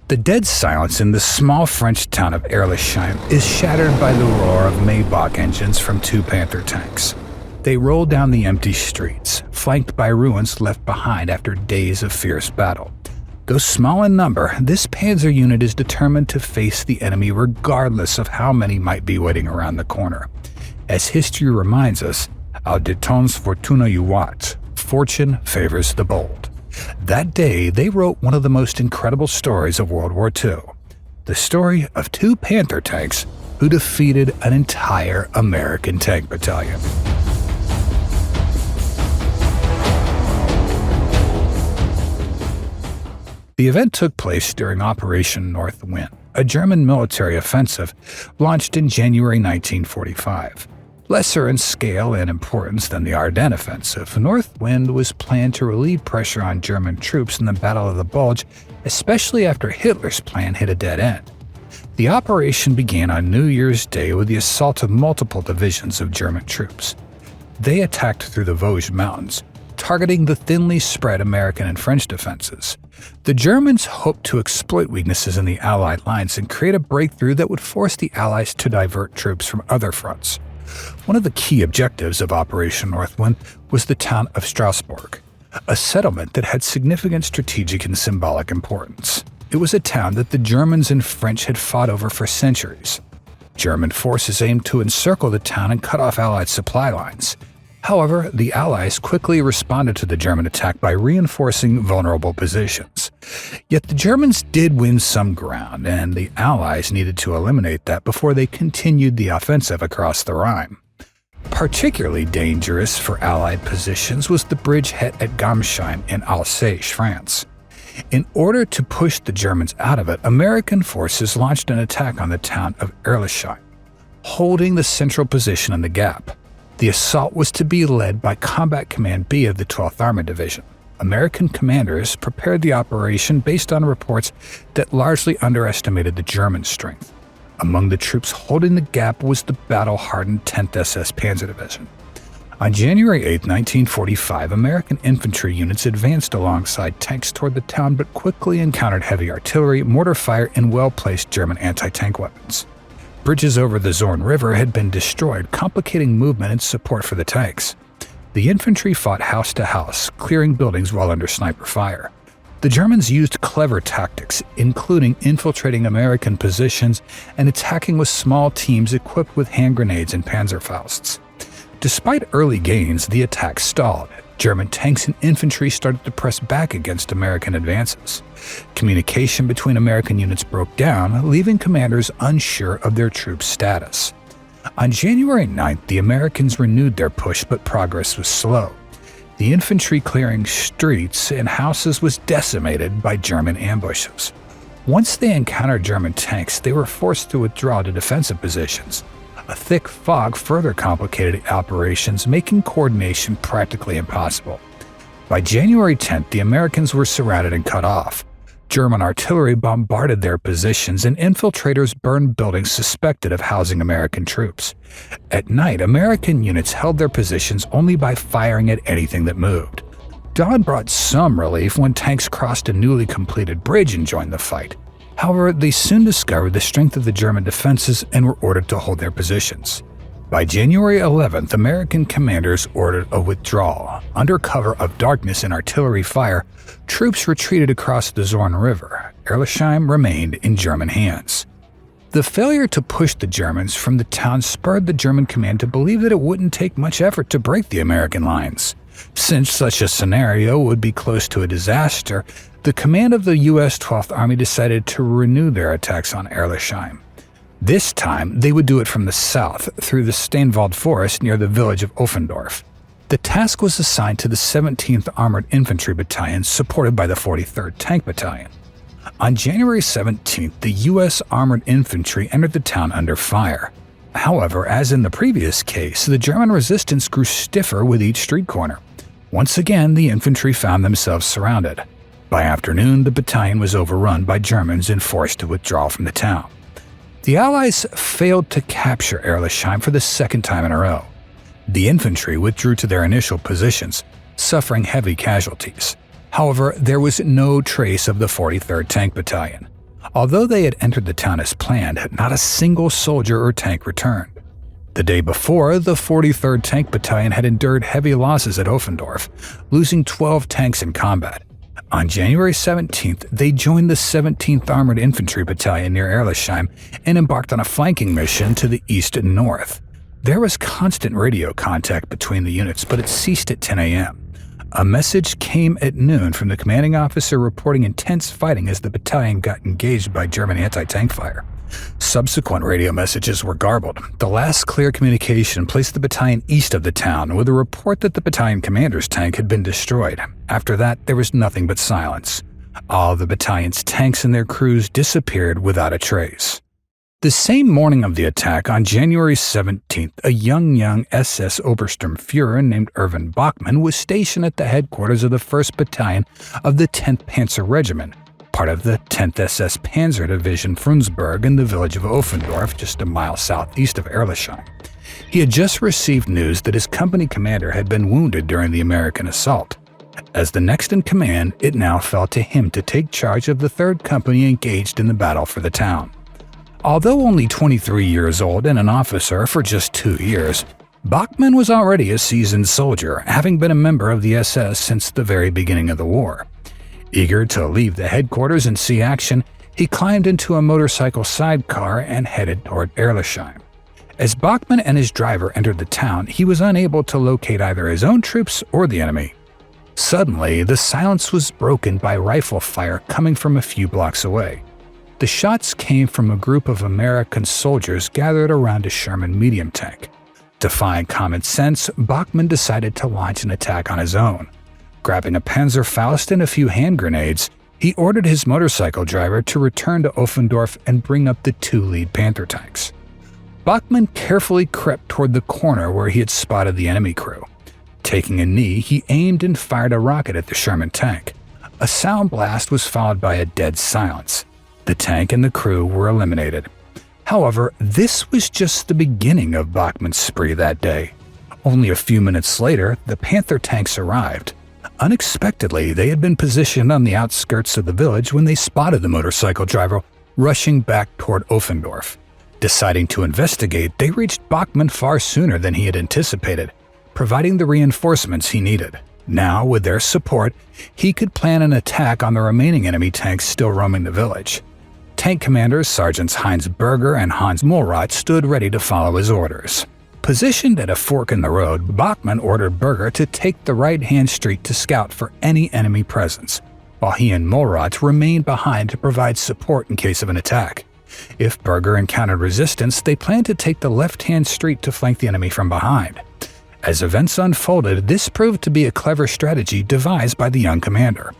The dead silence in the small French town of Herrlisheim is shattered by the roar of Maybach engines from 2 Panther tanks. They roll down the empty streets, flanked by ruins left behind after days of fierce battle. Though small in number, this panzer unit is determined to face the enemy regardless of how many might be waiting around the corner. As history reminds us, Audentes Fortuna Iuvat, fortune favors the bold. That day, they wrote one of the most incredible stories of World War II, the story of 2 Panther tanks who defeated an entire American tank battalion. The event took place during Operation Northwind, a German military offensive launched in January 1945. Lesser in scale and importance than the Ardennes offensive, Northwind was planned to relieve pressure on German troops in the Battle of the Bulge, especially after Hitler's plan hit a dead end. The operation began on New Year's Day with the assault of multiple divisions of German troops. They attacked through the Vosges Mountains, targeting the thinly spread American and French defenses. The Germans hoped to exploit weaknesses in the Allied lines and create a breakthrough that would force the Allies to divert troops from other fronts. One of the key objectives of Operation Northwind was the town of Strasbourg, a settlement that had significant strategic and symbolic importance. It was a town that the Germans and French had fought over for centuries. German forces aimed to encircle the town and cut off Allied supply lines. However, the Allies quickly responded to the German attack by reinforcing vulnerable positions. Yet the Germans did win some ground, and the Allies needed to eliminate that before they continued the offensive across the Rhine. Particularly dangerous for Allied positions was the bridgehead at Gamsheim in Alsace, France. In order to push the Germans out of it, American forces launched an attack on the town of Herrlisheim, holding the central position in the gap. The assault was to be led by Combat Command B of the 12th Armored Division. American commanders prepared the operation based on reports that largely underestimated the German strength. Among the troops holding the gap was the battle-hardened 10th SS Panzer Division. On January 8, 1945, American infantry units advanced alongside tanks toward the town but quickly encountered heavy artillery, mortar fire, and well-placed German anti-tank weapons. Bridges over the Zorn River had been destroyed, complicating movement and support for the tanks. The infantry fought house to house, clearing buildings while under sniper fire. The Germans used clever tactics, including infiltrating American positions and attacking with small teams equipped with hand grenades and Panzerfausts. Despite early gains, the attack stalled. German tanks and infantry started to press back against American advances. Communication between American units broke down, leaving commanders unsure of their troops' status. On January 9th, the Americans renewed their push, but progress was slow. The infantry clearing streets and houses was decimated by German ambushes. Once they encountered German tanks, they were forced to withdraw to defensive positions. A thick fog further complicated operations, making coordination practically impossible. By January 10th, the Americans were surrounded and cut off. German artillery bombarded their positions, and infiltrators burned buildings suspected of housing American troops. At night, American units held their positions only by firing at anything that moved. Dawn brought some relief when tanks crossed a newly completed bridge and joined the fight. However, they soon discovered the strength of the German defenses and were ordered to hold their positions. By January 11th, American commanders ordered a withdrawal. Under cover of darkness and artillery fire, troops retreated across the Zorn River. Herrlisheim remained in German hands. The failure to push the Germans from the town spurred the German command to believe that it wouldn't take much effort to break the American lines. Since such a scenario would be close to a disaster, the command of the U.S. 12th Army decided to renew their attacks on Herrlisheim. This time, they would do it from the south, through the Steinwald Forest near the village of Offendorf. The task was assigned to the 17th Armored Infantry Battalion, supported by the 43rd Tank Battalion. On January 17th, the U.S. Armored Infantry entered the town under fire. However, as in the previous case, the German resistance grew stiffer with each street corner. Once again, the infantry found themselves surrounded. By afternoon, the battalion was overrun by Germans and forced to withdraw from the town. The Allies failed to capture Herrlisheim for the second time in a row. The infantry withdrew to their initial positions, suffering heavy casualties. However, there was no trace of the 43rd Tank Battalion. Although they had entered the town as planned, not a single soldier or tank returned. The day before, the 43rd Tank Battalion had endured heavy losses at Offendorf, losing 12 tanks in combat. On January 17th, they joined the 17th Armored Infantry Battalion near Herrlisheim and embarked on a flanking mission to the east and north. There was constant radio contact between the units, but it ceased at 10 a.m. A message came at noon from the commanding officer reporting intense fighting as the battalion got engaged by German anti-tank fire. Subsequent radio messages were garbled. The last clear communication placed the battalion east of the town with a report that the battalion commander's tank had been destroyed. After that, there was nothing but silence. All the battalion's tanks and their crews disappeared without a trace. The same morning of the attack, on January 17th, a young SS Obersturmführer named Erwin Bachmann was stationed at the headquarters of the 1st Battalion of the 10th Panzer Regiment, part of the 10th SS Panzer Division Frundsberg in the village of Offendorf, just a mile southeast of Herrlisheim. He had just received news that his company commander had been wounded during the American assault. As the next in command, it now fell to him to take charge of the 3rd Company engaged in the battle for the town. Although only 23 years old and an officer for just 2 years, Bachmann was already a seasoned soldier, having been a member of the SS since the very beginning of the war. Eager to leave the headquarters and see action, he climbed into a motorcycle sidecar and headed toward Herrlisheim. As Bachmann and his driver entered the town, he was unable to locate either his own troops or the enemy. Suddenly, the silence was broken by rifle fire coming from a few blocks away. The shots came from a group of American soldiers gathered around a Sherman medium tank. Defying common sense, Bachmann decided to launch an attack on his own. Grabbing a Panzer Faust and a few hand grenades, he ordered his motorcycle driver to return to Offendorf and bring up the 2 lead Panther tanks. Bachmann carefully crept toward the corner where he had spotted the enemy crew. Taking a knee, he aimed and fired a rocket at the Sherman tank. A sound blast was followed by a dead silence. The tank and the crew were eliminated. However, this was just the beginning of Bachmann's spree that day. Only a few minutes later, the Panther tanks arrived. Unexpectedly, they had been positioned on the outskirts of the village when they spotted the motorcycle driver rushing back toward Offendorf. Deciding to investigate, they reached Bachmann far sooner than he had anticipated, providing the reinforcements he needed. Now, with their support, he could plan an attack on the remaining enemy tanks still roaming the village. Tank commanders Sergeants Heinz Berger and Hans Mollrath stood ready to follow his orders. Positioned at a fork in the road, Bachmann ordered Berger to take the right-hand street to scout for any enemy presence, while he and Mollrath remained behind to provide support in case of an attack. If Berger encountered resistance, they planned to take the left-hand street to flank the enemy from behind. As events unfolded, this proved to be a clever strategy devised by the young commander.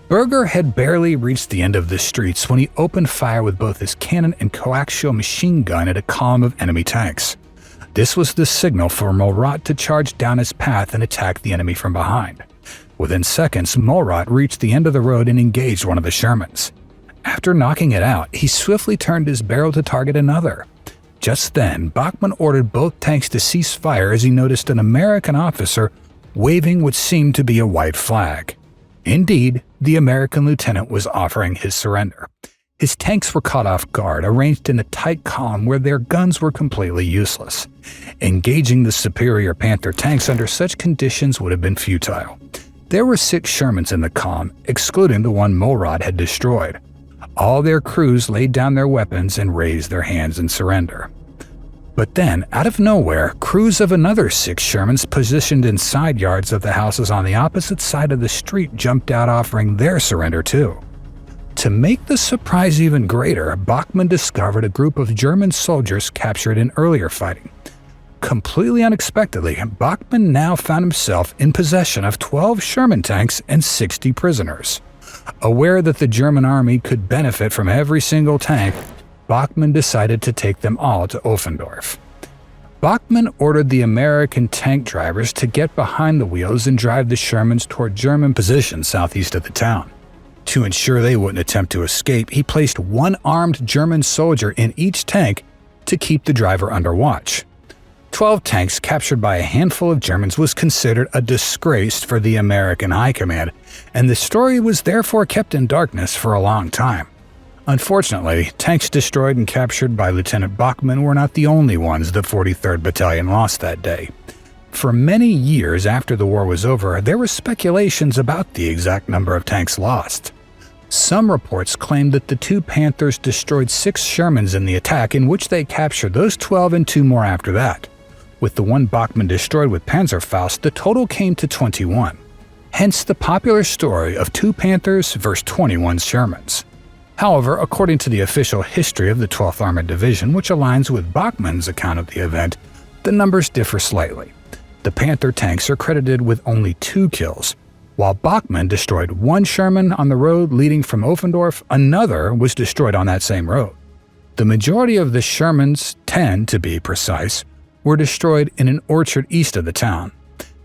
Berger had barely reached the end of the streets when he opened fire with both his cannon and coaxial machine gun at a column of enemy tanks. This was the signal for Mollrath to charge down his path and attack the enemy from behind. Within seconds, Mollrath reached the end of the road and engaged one of the Shermans. After knocking it out, he swiftly turned his barrel to target another. Just then, Bachmann ordered both tanks to cease fire as he noticed an American officer waving what seemed to be a white flag. Indeed, the American lieutenant was offering his surrender. His tanks were caught off guard, arranged in a tight column where their guns were completely useless. Engaging the superior Panther tanks under such conditions would have been futile. There were 6 Shermans in the column, excluding the one Mollrath had destroyed. All their crews laid down their weapons and raised their hands in surrender. But then, out of nowhere, crews of another 6 Shermans positioned in side yards of the houses on the opposite side of the street jumped out offering their surrender too. To make the surprise even greater, Bachmann discovered a group of German soldiers captured in earlier fighting. Completely unexpectedly, Bachmann now found himself in possession of 12 Sherman tanks and 60 prisoners. Aware that the German army could benefit from every single tank, Bachmann decided to take them all to Offendorf. Bachmann ordered the American tank drivers to get behind the wheels and drive the Shermans toward German positions southeast of the town. To ensure they wouldn't attempt to escape, he placed one armed German soldier in each tank to keep the driver under watch. 12 tanks captured by a handful of Germans was considered a disgrace for the American High Command, and the story was therefore kept in darkness for a long time. Unfortunately, tanks destroyed and captured by Lieutenant Bachmann were not the only ones the 43rd Battalion lost that day. For many years after the war was over, there were speculations about the exact number of tanks lost. Some reports claimed that the two Panthers destroyed 6 Shermans in the attack, in which they captured those 12 and 2 more after that. With the one Bachmann destroyed with Panzerfaust, the total came to 21. Hence the popular story of 2 Panthers versus 21 Shermans. However, according to the official history of the 12th Armored Division, which aligns with Bachmann's account of the event, the numbers differ slightly. The Panther tanks are credited with only 2 kills. While Bachmann destroyed 1 Sherman on the road leading from Offendorf, another was destroyed on that same road. The majority of the Shermans, 10 to be precise, were destroyed in an orchard east of the town.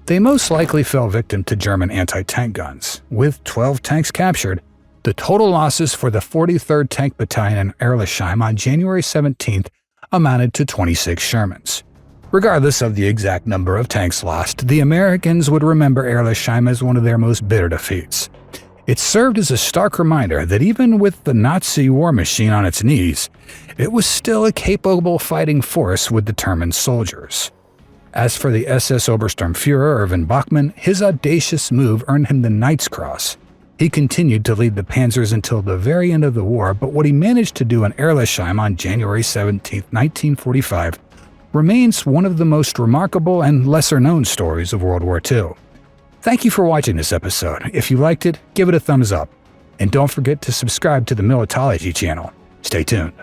They most likely fell victim to German anti-tank guns. With 12 tanks captured, the total losses for the 43rd Tank Battalion in Herrlisheim on January 17th amounted to 26 Shermans. Regardless of the exact number of tanks lost, the Americans would remember Herrlisheim as one of their most bitter defeats. It served as a stark reminder that even with the Nazi war machine on its knees, it was still a capable fighting force with determined soldiers. As for the SS Obersturmführer Erwin Bachmann, his audacious move earned him the Knight's Cross. He continued to lead the panzers until the very end of the war, but what he managed to do in Herrlisheim on January 17, 1945, remains one of the most remarkable and lesser-known stories of World War II. Thank you for watching this episode. If you liked it, give it a thumbs up. And don't forget to subscribe to the Militology Channel. Stay tuned.